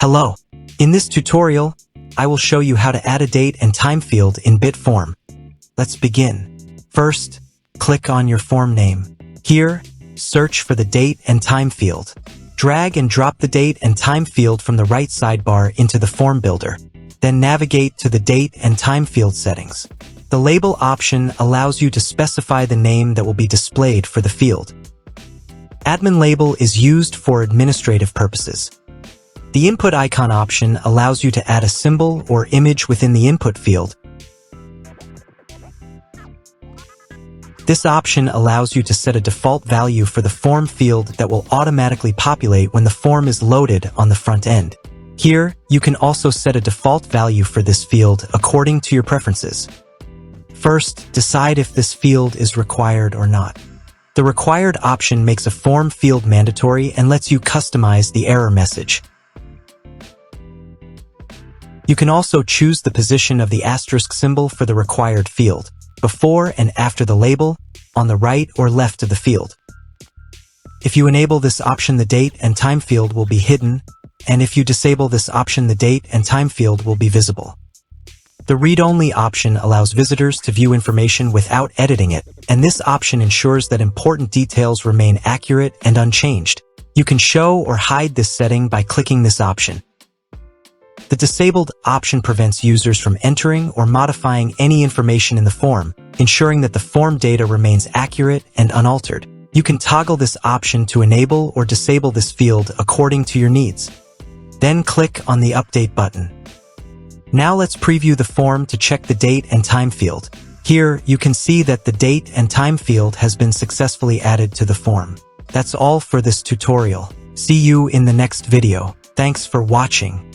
Hello. In this tutorial, I will show you how to add a date and time field in bit form. Let's begin. First, click on your form name. Here, search for the date and time field. Drag and drop the date and time field from the right sidebar into the form builder. Then navigate to the date and time field settings. The label option allows you to specify the name that will be displayed for the field. Admin label is used for administrative purposes. The input icon option allows you to add a symbol or image within the input field. This option allows you to set a default value for the form field that will automatically populate when the form is loaded on the front end. Here, you can also set a default value for this field according to your preferences. First, decide if this field is required or not. The required option makes a form field mandatory and lets you customize the error message. You can also choose the position of the asterisk symbol for the required field, before and after the label, on the right or left of the field. If you enable this option, the date and time field will be hidden, and if you disable this option, the date and time field will be visible. The read-only option allows visitors to view information without editing it, and this option ensures that important details remain accurate and unchanged. You can show or hide this setting by clicking this option. The disabled option prevents users from entering or modifying any information in the form, ensuring that the form data remains accurate and unaltered. You can toggle this option to enable or disable this field according to your needs. Then click on the Update button. Now let's preview the form to check the date and time field. Here, you can see that the date and time field has been successfully added to the form. That's all for this tutorial. See you in the next video. Thanks for watching.